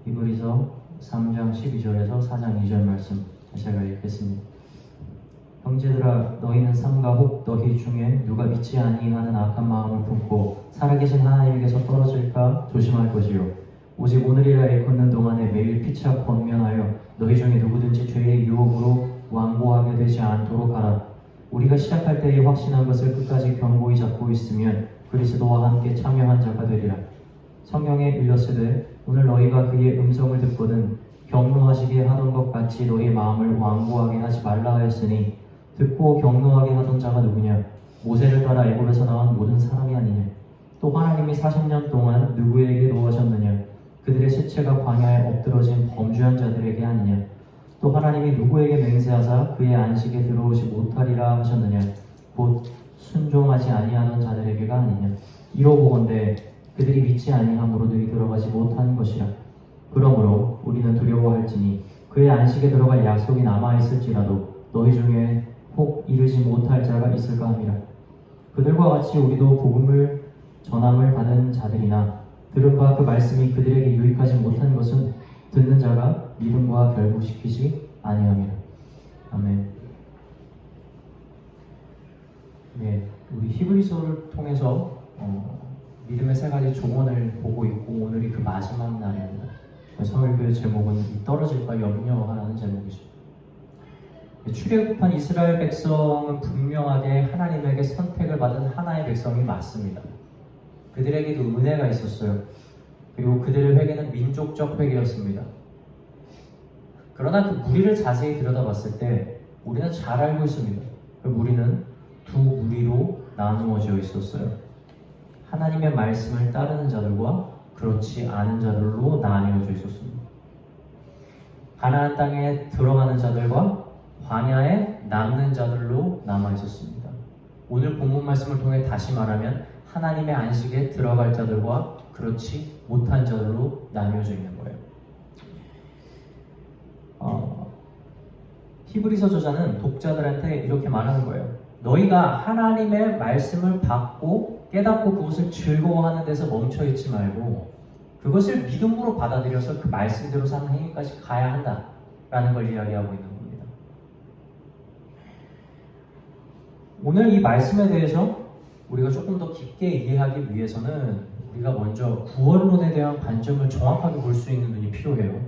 히브리서 3장 12절에서 4장 2절 말씀 제가 읽겠습니다. 형제들아, 너희는 삼가 혹 너희 중에 누가 믿지 아니하는 악한 마음을 품고 살아계신 하나님에게서 떨어질까 조심할 것이요, 오직 오늘이라 일컫는 동안에 매일 피차 권면하여 너희 중에 누구든지 죄의 유혹으로 완고하게 되지 않도록 하라. 우리가 시작할 때에 확신한 것을 끝까지 견고히 잡고 있으면 그리스도와 함께 참여한 자가 되리라. 성경에 일렀으되 오늘 너희가 그의 음성을 듣거든 경노하시게 하던 것 같이 너희 마음을 완고하게 하지 말라 하였으니, 듣고 경노하게 하던 자가 누구냐? 모세를 따라 애굽에서 나온 모든 사람이 아니냐? 또 하나님이 40년 동안 누구에게 노하셨느냐? 그들의 시체가 광야에 엎드러진 범죄한 자들에게 아니냐? 또 하나님이 누구에게 맹세하사 그의 안식에 들어오지 못하리라 하셨느냐? 곧 순종하지 아니하던 자들에게가 아니냐? 이러보건대 그들이 믿지 아니함으로 너희 들어가지 못한 것이라. 그러므로 우리는 두려워할지니 그의 안식에 들어갈 약속이 남아있을지라도 너희 중에 혹 이르지 못할 자가 있을까 함이라. 그들과 같이 우리도 복음을 전함을 받은 자들이나 들은 바 그 말씀이 그들에게 유익하지 못한 것은 듣는 자가 믿음과 결부시키지 아니함이라. 아멘. 네, 우리 히브리서를 통해서 믿음의 세 가지 조언을 보고 있고, 오늘이 그 마지막 날입니다. 서울교회 제목은 떨어질까 염려하라는 제목이죠. 출애굽한 이스라엘 백성은 분명하게 하나님에게 선택을 받은 하나의 백성이 맞습니다. 그들에게도 은혜가 있었어요. 그리고 그들의 회개는 민족적 회개였습니다. 그러나 그 무리를 자세히 들여다봤을 때 우리는 잘 알고 있습니다. 그 무리는 두 무리로 나누어져 있었어요. 하나님의 말씀을 따르는 자들과 그렇지 않은 자들로 나뉘어져 있었습니다. 가나안 땅에 들어가는 자들과 광야에 남는 자들로 남아 있었습니다. 오늘 본문 말씀을 통해 다시 말하면 하나님의 안식에 들어갈 자들과 그렇지 못한 자들로 나뉘어져 있는 거예요. 히브리서 저자는 독자들한테 이렇게 말하는 거예요. 너희가 하나님의 말씀을 받고 깨닫고 그것을 즐거워하는 데서 멈춰있지 말고 그것을 믿음으로 받아들여서 그 말씀대로 사는 행위까지 가야 한다라는 걸 이야기하고 있는 겁니다. 오늘 이 말씀에 대해서 우리가 조금 더 깊게 이해하기 위해서는 우리가 먼저 구원론에 대한 관점을 정확하게 볼 수 있는 눈이 필요해요.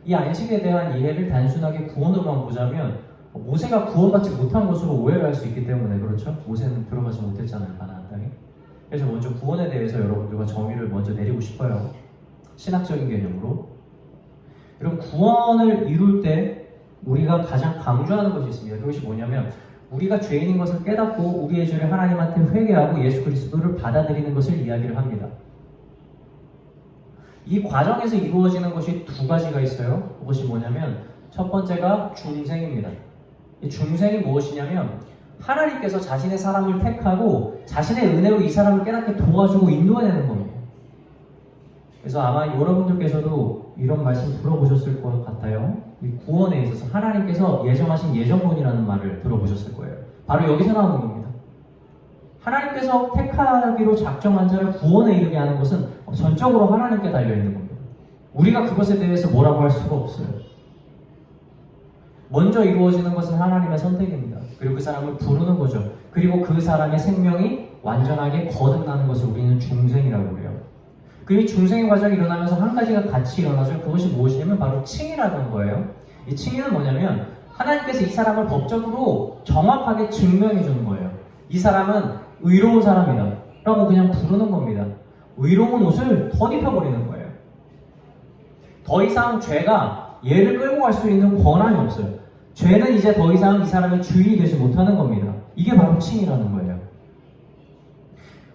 이 안식에 대한 이해를 단순하게 구원으로만 보자면 모세가 구원받지 못한 것으로 오해를 할 수 있기 때문에, 그렇죠? 모세는 들어가지 못했잖아요, 가나안 땅에. 그래서 먼저 구원에 대해서 여러분들과 정의를 먼저 내리고 싶어요. 신학적인 개념으로. 그럼 구원을 이룰 때 우리가 가장 강조하는 것이 있습니다. 그것이 뭐냐면 우리가 죄인인 것을 깨닫고 우리의 죄를 하나님한테 회개하고 예수 그리스도를 받아들이는 것을 이야기를 합니다. 이 과정에서 이루어지는 것이 두 가지가 있어요. 그것이 뭐냐면 첫 번째가 중생입니다. 이 중생이 무엇이냐면 하나님께서 자신의 사람을 택하고 자신의 은혜로 이 사람을 깨닫게 도와주고 인도해내는 겁니다. 그래서 아마 여러분들께서도 이런 말씀 들어보셨을 것 같아요. 이 구원에 있어서 하나님께서 예정하신 예정론이라는 말을 들어보셨을 거예요. 바로 여기서 나오는 겁니다. 하나님께서 택하기로 작정한 자를 구원에 이르게 하는 것은 전적으로 하나님께 달려있는 겁니다. 우리가 그것에 대해서 뭐라고 할 수가 없어요. 먼저 이루어지는 것은 하나님의 선택입니다. 그리고 그 사람을 부르는 거죠. 그리고 그 사람의 생명이 완전하게 거듭나는 것을 우리는 중생이라고 해요. 그 중생의 과정이 일어나면서 한 가지가 같이 일어나죠. 그것이 무엇이냐면 바로 칭의라는 거예요. 이 칭의는 뭐냐면 하나님께서 이 사람을 법적으로 정확하게 증명해 주는 거예요. 이 사람은 의로운 사람이다 라고 그냥 부르는 겁니다. 의로운 옷을 덧입혀버리는 거예요. 더 이상 죄가 얘를 끌고 갈 수 있는 권한이 없어요. 죄는 이제 더 이상 이 사람의 주인이 되지 못하는 겁니다. 이게 바로 칭의라는 거예요.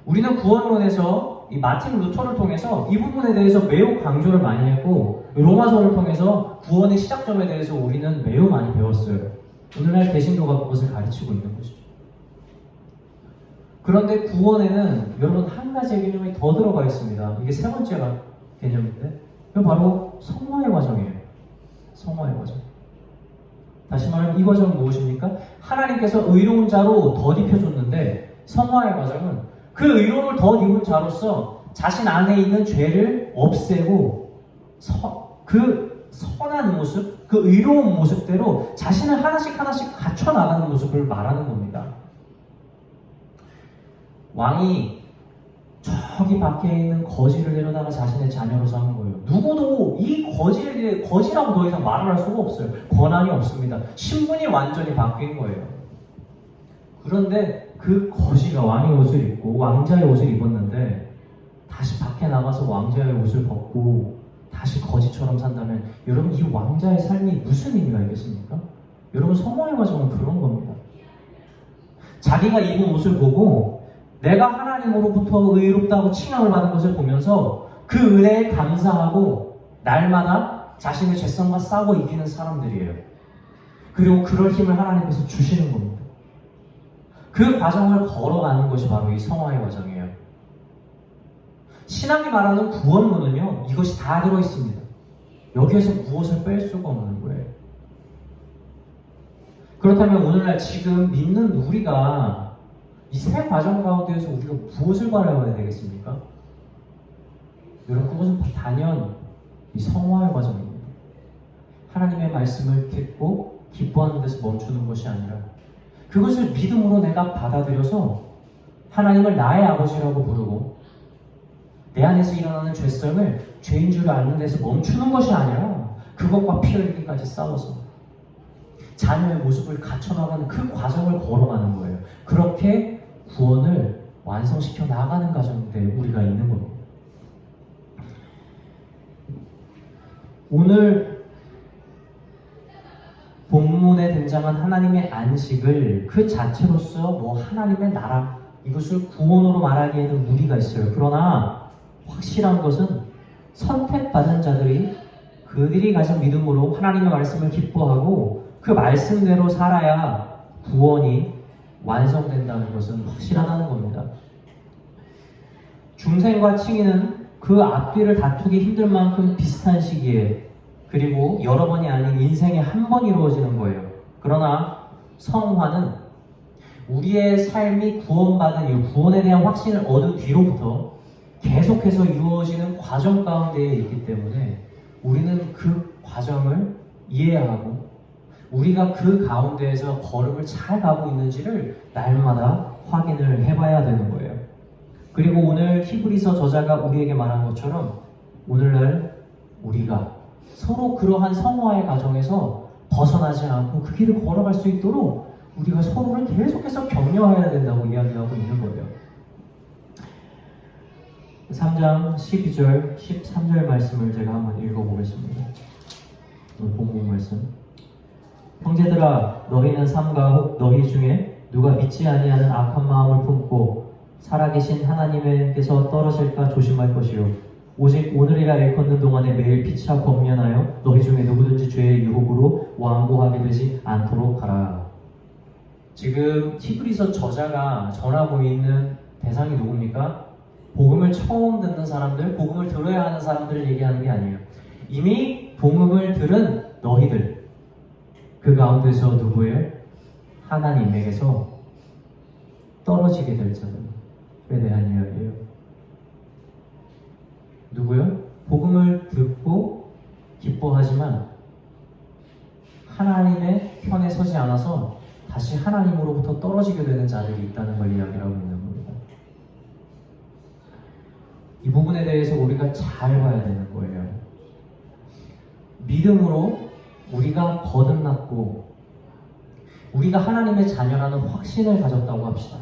우리는 구원론에서 이 마틴 루터를 통해서 이 부분에 대해서 매우 강조를 많이 했고, 로마서를 통해서 구원의 시작점에 대해서 우리는 매우 많이 배웠어요. 오늘날 개신교가 그것을 가르치고 있는 것이죠. 그런데 구원에는 여러분 한 가지의 개념이 더 들어가 있습니다. 이게 세 번째 개념인데, 그게 바로 성화의 과정이에요. 성화의 과정. 다시 말하면 이 과정은 무엇입니까? 하나님께서 의로운 자로 덧입혀줬는데, 성화의 과정은 그 의로움을 덧입은 자로서 자신 안에 있는 죄를 없애고 그 선한 모습, 그 의로운 모습대로 자신을 하나씩 하나씩 갖춰 나가는 모습을 말하는 겁니다. 왕이 저기 밖에 있는 거지를 데려다가 자신의 자녀로 삼은 거예요. 누구도 이 거지에 대해 거지라고 더 이상 말을 할 수가 없어요. 권한이 없습니다. 신분이 완전히 바뀐 거예요. 그런데 그 거지가 왕의 옷을 입고 왕자의 옷을 입었는데 다시 밖에 나가서 왕자의 옷을 벗고 다시 거지처럼 산다면 여러분 이 왕자의 삶이 무슨 의미가 있겠습니까? 여러분 성화의 과정은 그런 겁니다. 자기가 입은 옷을 보고 내가 하나님으로부터 의롭다고 칭함을 받은 것을 보면서 그 은혜에 감사하고 날마다 자신의 죄성과 싸워 이기는 사람들이에요. 그리고 그럴 힘을 하나님께서 주시는 겁니다. 그 과정을 걸어가는 것이 바로 이 성화의 과정이에요. 신앙이 말하는 구원론은요, 이것이 다 들어있습니다. 여기에서 무엇을 뺄 수가 없는 거예요. 그렇다면 오늘날 지금 믿는 우리가 이 세 과정 가운데에서 우리가 무엇을 바라봐야 되겠습니까? 여러분, 그것은 단연 이 성화의 과정입니다. 하나님의 말씀을 듣고 기뻐하는 데서 멈추는 것이 아니라 그것을 믿음으로 내가 받아들여서 하나님을 나의 아버지라고 부르고 내 안에서 일어나는 죄성을 죄인 줄 아는 데서 멈추는 것이 아니라 그것과 피 흘리기까지 싸워서 자녀의 모습을 갖춰나가는 그 과정을 걸어가는 거예요. 그렇게 구원을 완성시켜 나가는 과정인데 우리가 있는 겁니다. 오늘 본문에 등장한 하나님의 안식을 그 자체로서 뭐 하나님의 나라 이것을 구원으로 말하기에는 무리가 있어요. 그러나 확실한 것은 선택받은 자들이 그들이 가진 믿음으로 하나님의 말씀을 기뻐하고 그 말씀대로 살아야 구원이 완성된다는 것은 확실하다는 겁니다. 중생과 칭의는 그 앞뒤를 다투기 힘들 만큼 비슷한 시기에 그리고 여러 번이 아닌 인생에 한 번 이루어지는 거예요. 그러나 성화는 우리의 삶이 구원받은 이후 구원에 대한 확신을 얻은 뒤로부터 계속해서 이루어지는 과정 가운데에 있기 때문에 우리는 그 과정을 이해하고 우리가 그 가운데에서 걸음을 잘 가고 있는지를 날마다 확인을 해봐야 되는 거예요. 그리고 오늘 히브리서 저자가 우리에게 말한 것처럼 오늘날 우리가 서로 그러한 성화의 과정에서 벗어나지 않고 그 길을 걸어갈 수 있도록 우리가 서로를 계속해서 격려해야 된다고 이야기하고 있는 거예요. 3장 12절, 13절 말씀을 제가 한번 읽어보겠습니다. 오늘 본문 말씀. 형제들아, 너희는 삼가 혹 너희 중에 누가 믿지 아니하는 악한 마음을 품고 살아계신 하나님께서 떨어질까 조심할 것이요 오직 오늘이라 일컫는 동안에 매일 피차 권면하여 너희 중에 누구든지 죄의 유혹으로 완고하게 되지 않도록 하라. 지금 히브리서 저자가 전하고 있는 대상이 누굽니까? 복음을 처음 듣는 사람들, 복음을 들어야 하는 사람들을 얘기하는 게 아니에요. 이미 복음을 들은 너희들, 그 가운데서 누구예요? 하나님에게서 떨어지게 될 자들에 대한 이야기예요. 누구요? 복음을 듣고 기뻐하지만 하나님의 편에 서지 않아서 다시 하나님으로부터 떨어지게 되는 자들이 있다는 걸 이야기하고 있는 겁니다. 이 부분에 대해서 우리가 잘 봐야 되는 거예요. 믿음으로 우리가 거듭났고 우리가 하나님의 자녀라는 확신을 가졌다고 합시다.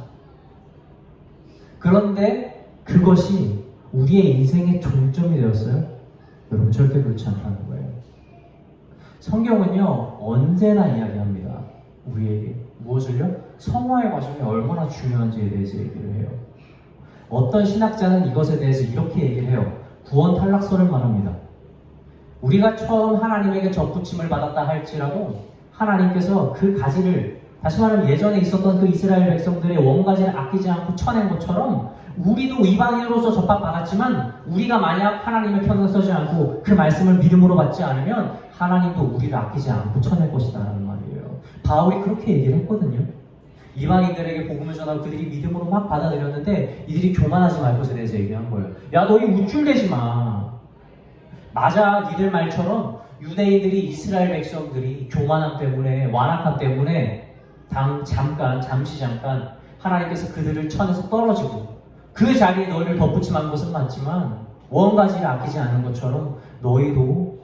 그런데 그것이 우리의 인생의 종점이 되었어요? 여러분 절대 그렇지 않다는 거예요. 성경은요 언제나 이야기합니다. 우리에게 무엇을요? 성화의 과정이 얼마나 중요한지에 대해서 얘기를 해요. 어떤 신학자는 이것에 대해서 이렇게 얘기를 해요. 구원 탈락서를 말합니다. 우리가 처음 하나님에게 접붙임을 받았다 할지라도 하나님께서 그 가지를 다시 말하면 예전에 있었던 그 이스라엘 백성들의 원가지를 아끼지 않고 쳐낸 것처럼 우리도 이방인으로서 접합받았지만 우리가 만약 하나님의 편에 서지 않고 그 말씀을 믿음으로 받지 않으면 하나님도 우리를 아끼지 않고 쳐낼 것이다 라는 말이에요. 바울이 그렇게 얘기를 했거든요. 이방인들에게 복음을 전하고 그들이 믿음으로 막 받아들였는데 이들이 교만하지 말 것에 대해서 얘기한 거예요. 야 너희 우쭐대지 마. 맞아, 니들 말처럼 유대인들이 이스라엘 백성들이 교만함 때문에 완악함 때문에 잠시 하나님께서 그들을 천에서 떨어지고 그 자리에 너희를 덧붙임한 것은 맞지만 원가지를 아끼지 않은 것처럼 너희도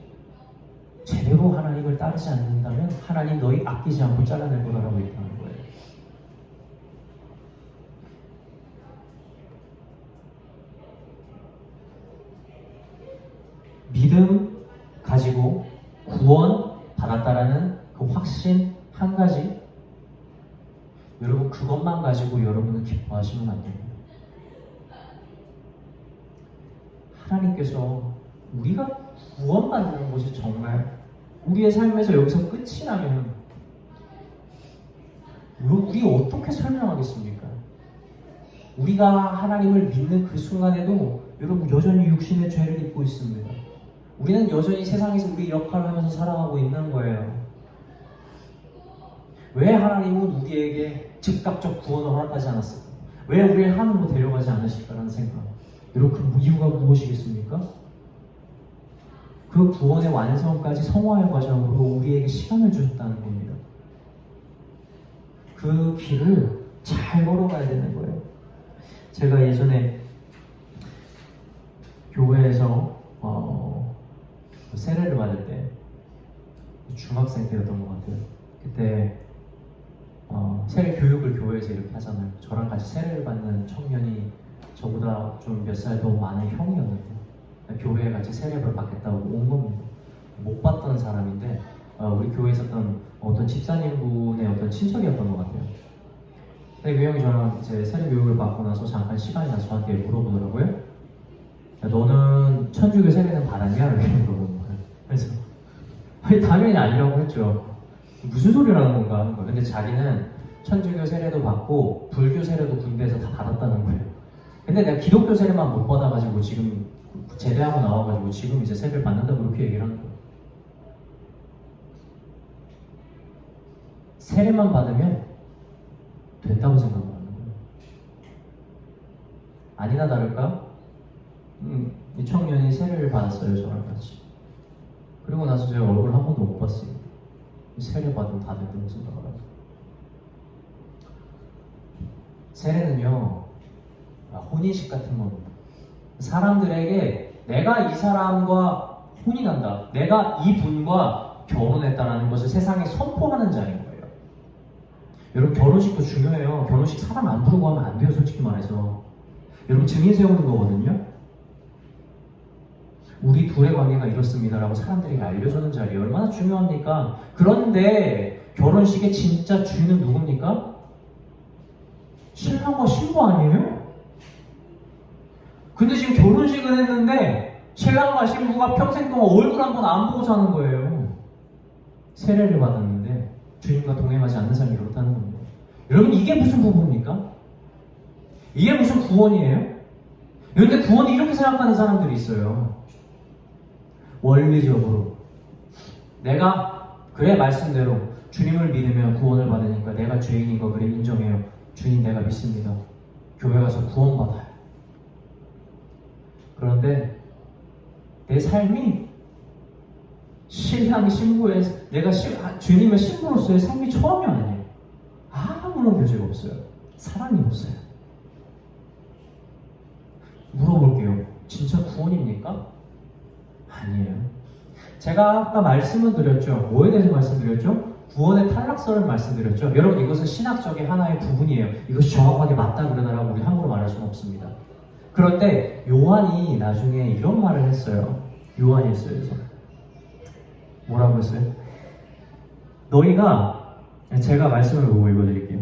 제대로 하나님을 따르지 않는다면 하나님 너희 아끼지 않고 잘라낼 거라고 얘기하는 거예요. 믿음 가지고 구원 받았다라는 그 확신 한 가지, 여러분 그것만 가지고 여러분은 기뻐하시면 안 됩니다. 하나님께서 우리가 구원받는 것이 정말 우리의 삶에서 여기서 끝이 나면 우리 어떻게 설명하겠습니까? 우리가 하나님을 믿는 그 순간에도 여러분 여전히 육신의 죄를 입고 있습니다. 우리는 여전히 세상에서 우리 역할을 하면서 살아가고 있는 거예요. 왜 하나님은 우리에게 즉각적 구원을 허락하지 않았을까? 왜 우리를 하늘로 데려가지 않으실까라는 생각. 여러분 그 이유가 무엇이겠습니까? 그 구원의 완성까지 성화의 과정으로 우리에게 시간을 주셨다는 겁니다. 그 길을 잘 걸어가야 되는 거예요. 제가 예전에 교회에서 세례를 받을 때 중학생 때였던 것 같아요. 그때 세례 교육을 교회에서 이렇게 하잖아요. 저랑 같이 세례를 받는 청년이 저보다 좀 몇 살 더 많은 형이었는데 교회에 같이 세례를 받겠다고 온 겁니다. 못 봤던 사람인데 우리 교회에 있었던 어떤 집사님분의 어떤 친척이었던 것 같아요. 근데 그 형이 저랑 이제 세례 교육을 받고 나서 잠깐 시간이 나서 저한테 물어보더라고요. 야, 너는 천주교 세례는 받았냐? 이렇게 물어보는 거예요. 그래서 아니 당연히 아니라고 했죠. 무슨 소리라는 건가 하는 거예요. 근데 자기는 천주교 세례도 받고 불교 세례도 군대에서 다 받았다는 거예요. 근데 내가 기독교 세례만 못 받아가지고 지금 제대하고 나와가지고 지금 이제 세례를 받는다고 그렇게 얘기를 한 거예요. 세례만 받으면 된다고 생각을 하는 거예요. 아니나 다를까? 이 청년이 세례를 받았어요, 저랑 같이. 그리고 나서 제가 얼굴 한 번도 못 봤어요. 세례 받으면 다 된다고 생각을 하고. 세례는요, 혼인식 같은 겁니다. 사람들에게 내가 이 사람과 혼인한다, 내가 이 분과 결혼했다는 것을 세상에 선포하는 자리인 거예요. 여러분 결혼식도 중요해요. 결혼식 사람 안 부르고 하면 안 돼요, 솔직히 말해서. 여러분 증인 세우는 거거든요. 우리 둘의 관계가 이렇습니다라고 사람들에게 알려주는 자리 얼마나 중요합니까? 그런데 결혼식의 진짜 주인은 누굽니까? 신랑과 신부 아니에요? 근데 지금 결혼식은 했는데 신랑과 신부가 평생 동안 얼굴 한 번 안 보고 사는 거예요. 세례를 받았는데 주님과 동행하지 않는 사람이 그렇다는 겁니다. 여러분 이게 무슨 부부입니까? 이게 무슨 구원이에요? 그런데 구원이 이렇게 생각하는 사람들이 있어요. 원리적으로 내가 그래 말씀대로 주님을 믿으면 구원을 받으니까 내가 죄인인 거 그래 인정해요. 주님 내가 믿습니다. 교회 가서 구원받아요. 그런데 내 삶이 신랑 신부의 내가 주님의 신부로서의 삶이 처음이 아니에요. 아무런 교제가 없어요. 사랑이 없어요. 물어볼게요. 진짜 구원입니까? 아니에요. 제가 아까 말씀을 드렸죠. 뭐에 대해서 말씀드렸죠? 구원의 탈락설을 말씀드렸죠. 여러분 이것은 신학적인 하나의 부분이에요. 이것이 정확하게 맞다 그러나라고 우리 함부로 말할 수는 없습니다. 그런데 요한이 나중에 이런 말을 했어요. 요한이 했어요. 그래서 뭐라고 했어요? 너희가 제가 말씀을 보고 읽어드릴게요.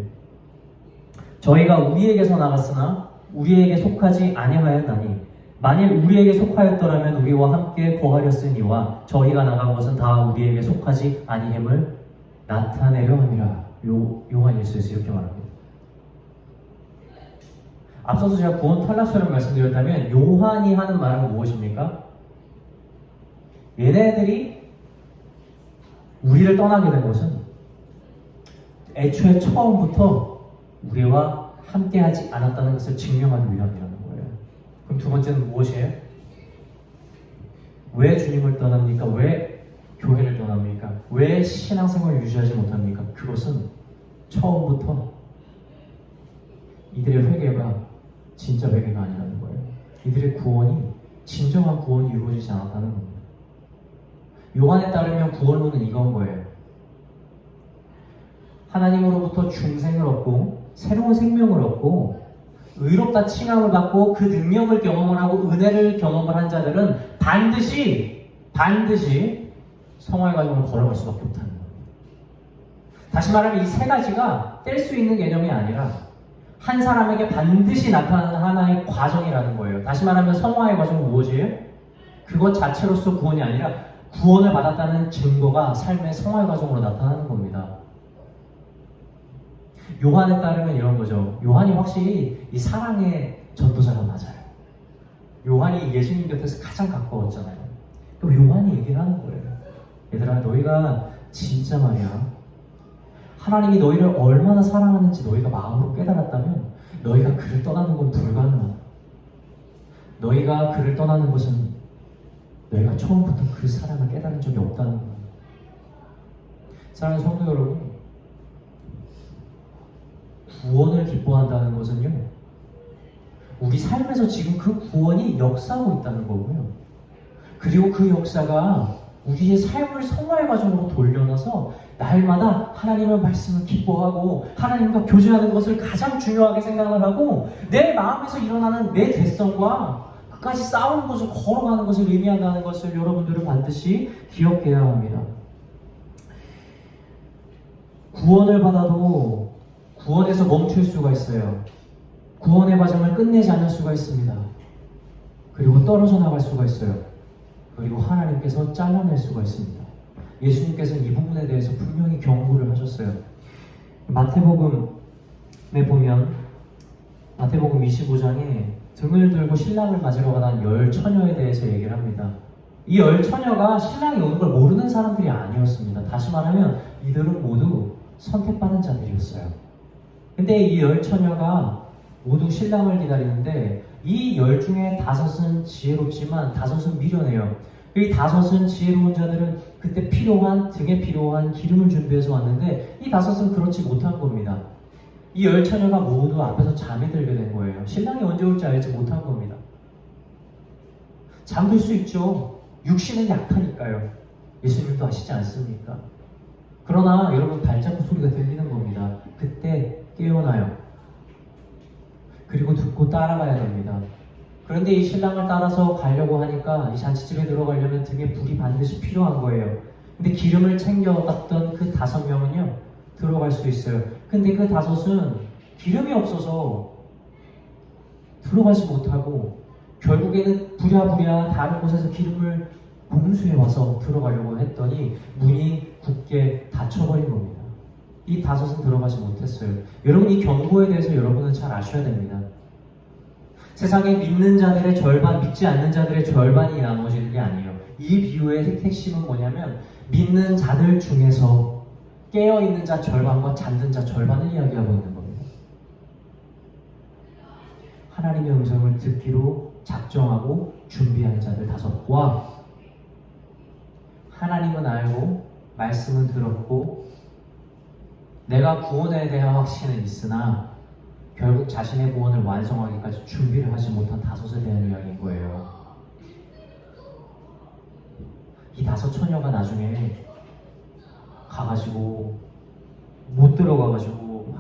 저희가 우리에게서 나갔으나 우리에게 속하지 아니하였나니 만일 우리에게 속하였더라면 우리와 함께 거하렸으니와 저희가 나간 것은 다 우리에게 속하지 아니함을 나타내려 함이라. 요한 1서에서 이렇게 말합니다. 앞서서 제가 구원 탈락설을 말씀드렸다면 요한이 하는 말은 무엇입니까? 얘네들이 우리를 떠나게 된 것은 애초에 처음부터 우리와 함께하지 않았다는 것을 증명하기 위함이라는 거예요. 그럼 두 번째는 무엇이에요? 왜 주님을 떠납니까? 왜 교회를 떠납니까? 왜 신앙생활을 유지하지 못합니까? 그것은 처음부터 이들의 회개가 진짜 회개가 아니라는 거예요. 이들의 구원이 진정한 구원이 이루어지지 않았다는 겁니다. 요한에 따르면 구원론은 이건 거예요. 하나님으로부터 중생을 얻고 새로운 생명을 얻고 의롭다 칭함을 받고 그 능력을 경험을 하고 은혜를 경험을 한 자들은 반드시 성화의 과정을 걸어갈 수밖에 없다는 거예요. 다시 말하면 이 세 가지가 뗄 수 있는 개념이 아니라 한 사람에게 반드시 나타나는 하나의 과정이라는 거예요. 다시 말하면 성화의 과정은 무엇이에요? 그것 자체로서 구원이 아니라 구원을 받았다는 증거가 삶의 성화의 과정으로 나타나는 겁니다. 요한에 따르면 이런 거죠. 요한이 확실히 이 사랑의 전도자가 맞아요. 요한이 예수님 곁에서 가장 가까웠잖아요. 또 요한이 얘기를 하는 거예요. 얘들아, 너희가 진짜 말이야, 하나님이 너희를 얼마나 사랑하는지 너희가 마음으로 깨달았다면 너희가 그를 떠나는 건 불가능하다. 너희가 그를 떠나는 것은 너희가 처음부터 그 사랑을 깨달은 적이 없다는 거예요. 사랑하는 성도 여러분, 구원을 기뻐한다는 것은요, 우리 삶에서 지금 그 구원이 역사하고 있다는 거고요. 그리고 그 역사가 우리의 삶을 성화의 과정으로 돌려놔서 날마다 하나님의 말씀을 기뻐하고 하나님과 교제하는 것을 가장 중요하게 생각을 하고 내 마음에서 일어나는 내 죄성과 끝까지 싸우는 것을 걸어가는 것을 의미한다는 것을 여러분들은 반드시 기억해야 합니다. 구원을 받아도 구원에서 멈출 수가 있어요. 구원의 과정을 끝내지 않을 수가 있습니다. 그리고 떨어져 나갈 수가 있어요. 그리고 하나님께서 잘라낼 수가 있습니다. 예수님께서는 이 부분에 대해서 분명히 경고를 하셨어요. 마태복음에 보면 마태복음 25장에 등을 들고 신랑을 맞으러 가던 10처녀에 대해서 얘기를 합니다. 이 10처녀가 신랑이 오는 걸 모르는 사람들이 아니었습니다. 다시 말하면 이들은 모두 선택받은 자들이었어요. 근데 이 10처녀가 모두 신랑을 기다리는데 이 10 중에 5은 지혜롭지만 5은 미련해요. 이 5은 지혜로운 자들은 그때 등에 필요한 기름을 준비해서 왔는데 이 5은 그렇지 못한 겁니다. 이 10처녀가 모두 앞에서 잠이 들게 된 거예요. 신랑이 언제 올지 알지 못한 겁니다. 잠들 수 있죠. 육신은 약하니까요. 예수님도 아시지 않습니까? 그러나 여러분, 발자국 소리가 들리는 겁니다. 그때 깨어나요. 그리고 듣고 따라가야 됩니다. 그런데 이 신랑을 따라서 가려고 하니까 이 잔치집에 들어가려면 등에 불이 반드시 필요한 거예요. 근데 기름을 챙겨갔던 그 5명은요 들어갈 수 있어요. 근데 그 5은 기름이 없어서 들어가지 못하고 결국에는 부랴부랴 다른 곳에서 기름을 공수해 와서 들어가려고 했더니 문이 굳게 닫혀버린 겁니다. 이 5은 들어가지 못했어요. 여러분, 이 경고에 대해서 여러분은 잘 아셔야 됩니다. 세상에 믿는 자들의 절반, 믿지 않는 자들의 절반이 나눠지는 게 아니에요. 이 비유의 핵심은 뭐냐면 믿는 자들 중에서 깨어있는 자 절반과 잠든 자 절반을 이야기하고 있는 겁니다. 하나님의 음성을 듣기로 작정하고 준비한 자들 5과 하나님은 알고 말씀은 들었고 내가 구원에 대한 확신은 있으나 결국 자신의 구원을 완성하기까지 준비를 하지 못한 5에 대한 이야기인 거예요. 이 5처녀가 나중에 가가지고 못 들어가가지고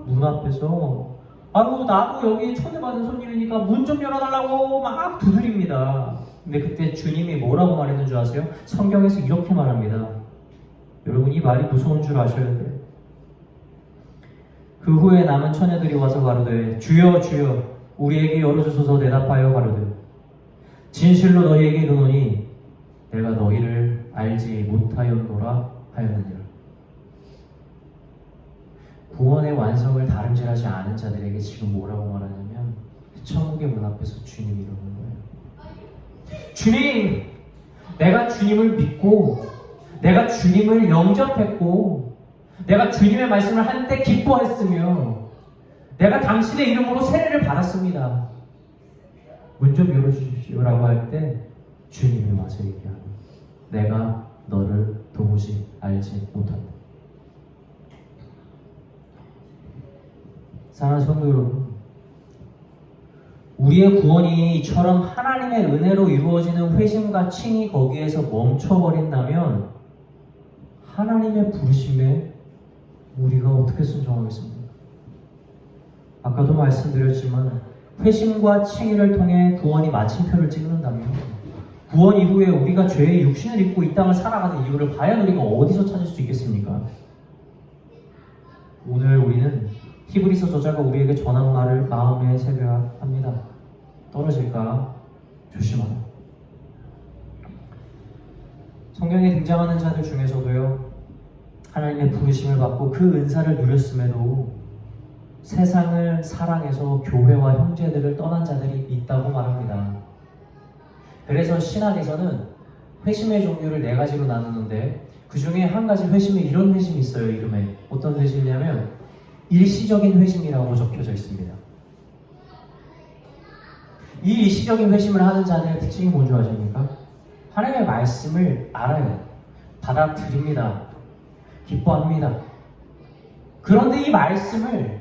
문 앞에서 아이고 나도 여기 초대받은 손님이니까 문 좀 열어달라고 막 두드립니다. 근데 그때 주님이 뭐라고 말했는 줄 아세요? 성경에서 이렇게 말합니다. 여러분, 이 말이 무서운 줄 아셔야 돼요. 그 후에 남은 처녀들이 와서 가로되 주여 주여 우리에게 열어주소서 대답하여 가로되 진실로 너희에게 이르노니 내가 너희를 알지 못하였노라 하였느니라. 구원의 완성을 다름질하지 않은 자들에게 지금 뭐라고 말하냐면 천국의 문 앞에서 주님이 이러는 거예요. 주님, 내가 주님을 믿고 내가 주님을 영접했고 내가 주님의 말씀을 하는데 기뻐했으며 내가 당신의 이름으로 세례를 받았습니다. 문 좀 열어주십시오라고 할 때 주님이 와서 얘기합니다. 내가 너를 도무지 알지 못한다. 사랑하는 성도 여러분, 우리의 구원이 이처럼 하나님의 은혜로 이루어지는 회심과 칭이 거기에서 멈춰버린다면 하나님의 부르심에 우리가 어떻게 순종하겠습니까? 아까도 말씀드렸지만 회심과 칭의를 통해 구원이 마침표를 찍는다면 구원 이후에 우리가 죄의 육신을 입고 이 땅을 살아가는 이유를 과연 우리가 어디서 찾을 수 있겠습니까? 오늘 우리는 히브리서 저자가 우리에게 전한 말을 마음에 새겨야 합니다. 떨어질까 조심하라. 성경에 등장하는 자들 중에서도요, 하나님의 부르심을 받고 그 은사를 누렸음에도 세상을 사랑해서 교회와 형제들을 떠난 자들이 있다고 말합니다. 그래서 신학에서는 회심의 종류를 4가지로 나누는데 그 중에 한 가지 회심에 이런 회심이 있어요. 이름에 어떤 회심이냐면 일시적인 회심이라고 적혀져 있습니다. 이 일시적인 회심을 하는 자들의 특징이 뭔지 아십니까? 하나님의 말씀을 알아요. 받아들입니다. 기뻐합니다. 그런데 이 말씀을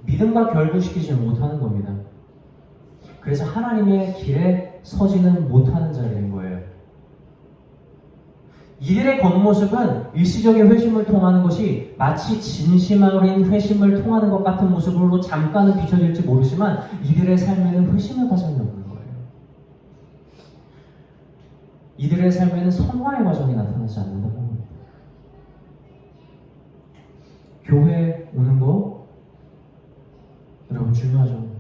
믿음과 결부시키지 못하는 겁니다. 그래서 하나님의 길에 서지는 못하는 자들인 거예요. 이들의 겉모습은 일시적인 회심을 통하는 것이 마치 진심 어린 회심을 통하는 것 같은 모습으로 잠깐은 비춰질지 모르지만 이들의 삶에는 회심의 과정이 없는 거예요. 이들의 삶에는 성화의 과정이 나타나지 않는다고 합니다. 교회에 오는 거 여러분 중요하죠.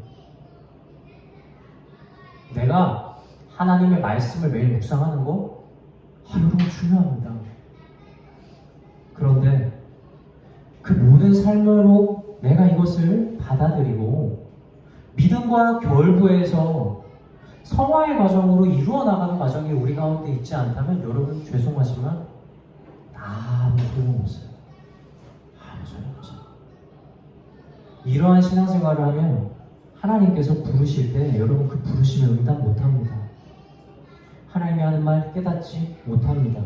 내가 하나님의 말씀을 매일 묵상하는 거 여러분 중요합니다. 그런데 그 모든 삶으로 내가 이것을 받아들이고 믿음과 결부에서 성화의 과정으로 이루어 나가는 과정이 우리 가운데 있지 않다면 여러분 죄송하지만 아무 소용없어요. 아무 소용없어요. 이러한 신앙생활을 하면 하나님께서 부르실 때 여러분 그 부르심에 응답 못합니다. 하나님이 하는 말 깨닫지 못합니다.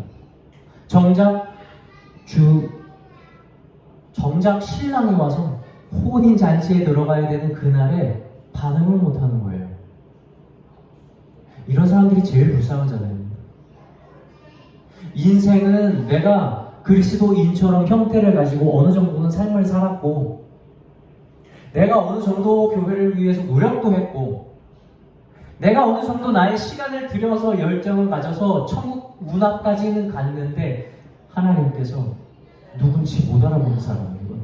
정작 신랑이 와서 혼인 잔치에 들어가야 되는 그날에 반응을 못하는 거예요. 이런 사람들이 제일 불쌍한 자들입니다. 인생은 내가 그리스도인처럼 형태를 가지고 어느 정도는 삶을 살았고 내가 어느 정도 교회를 위해서 노력도 했고 내가 어느 정도 나의 시간을 들여서 열정을 가져서 천국 문 앞까지는 갔는데 하나님께서 누군지 못 알아보는 사람인 거예요.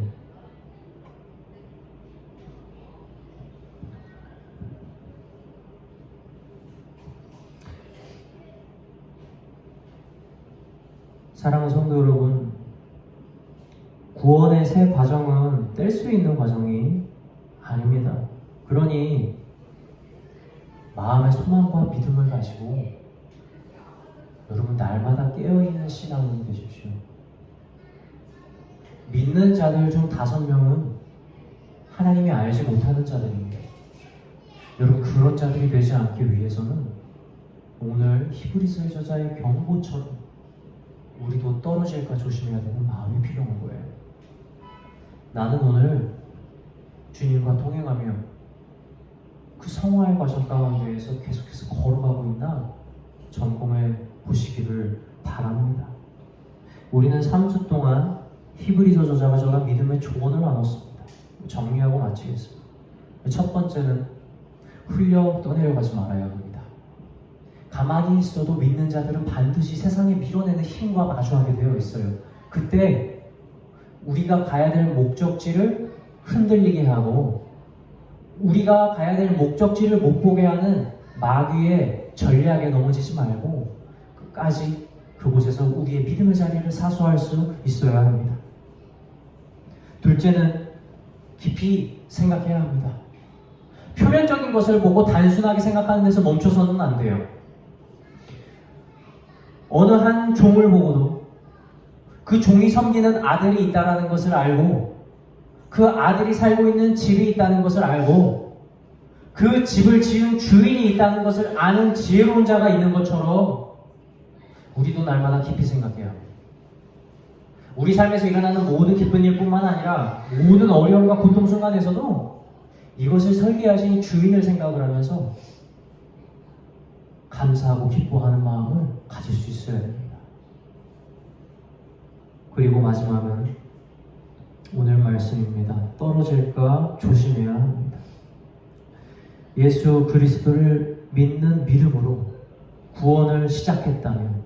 사랑하는 성도 여러분, 구원의 새 과정은 뗄 수 있는 과정이 아닙니다. 그러니 마음의 소망과 믿음을 가지고 여러분 날마다 깨어있는 신앙이 되십시오. 믿는 자들 중 5명은 하나님이 알지 못하는 자들입니다. 여러분 그런 자들이 되지 않기 위해서는 오늘 히브리서 저자의 경고처럼 우리도 떨어질까 조심해야 되는 마음이 필요한 거예요. 나는 오늘 주님과 동행하며 그 성화의 과정 가운데에서 계속해서 걸어가고 있나 점검해 보시기를 바랍니다. 우리는 3주 동안 히브리서 저자가 저랑 믿음의 조언을 나눴습니다. 정리하고 마치겠습니다. 첫 번째는 흘려 떠내려가지 말아야 합니다. 가만히 있어도 믿는 자들은 반드시 세상에 밀어내는 힘과 마주하게 되어 있어요. 그때 우리가 가야 될 목적지를 흔들리게 하고 우리가 가야 될 목적지를 못 보게 하는 마귀의 전략에 넘어지지 말고 끝까지 그곳에서 우리의 믿음의 자리를 사수할 수 있어야 합니다. 둘째는 깊이 생각해야 합니다. 표면적인 것을 보고 단순하게 생각하는 데서 멈춰서는 안 돼요. 어느 한 종을 보고도 그 종이 섬기는 아들이 있다는 것을 알고 그 아들이 살고 있는 집이 있다는 것을 알고 그 집을 지은 주인이 있다는 것을 아는 지혜로운 자가 있는 것처럼 우리도 날마다 깊이 생각해야 합니다. 우리 삶에서 일어나는 모든 기쁜 일뿐만 아니라 모든 어려움과 고통 순간에서도 이것을 설계하신 주인을 생각을 하면서 감사하고 기뻐하는 마음을 가질 수 있어야 됩니다. 그리고 마지막은 오늘 말씀입니다. 떨어질까 조심해야 합니다. 예수 그리스도를 믿는 믿음으로 구원을 시작했다면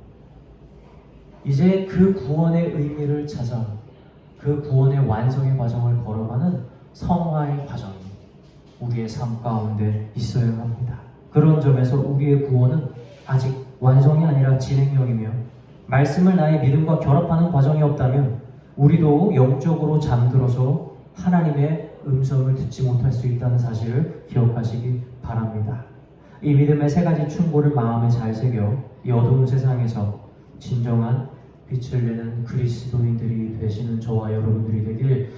이제 그 구원의 의미를 찾아 그 구원의 완성의 과정을 걸어가는 성화의 과정이 우리의 삶 가운데 있어야 합니다. 그런 점에서 우리의 구원은 아직 완성이 아니라 진행형이며 말씀을 나의 믿음과 결합하는 과정이 없다면 우리도 영적으로 잠들어서 하나님의 음성을 듣지 못할 수 있다는 사실을 기억하시기 바랍니다. 이 믿음의 세 가지 충고를 마음에 잘 새겨 이 어두운 세상에서 진정한 빛을 내는 그리스도인들이 되시는 저와 여러분들이 되길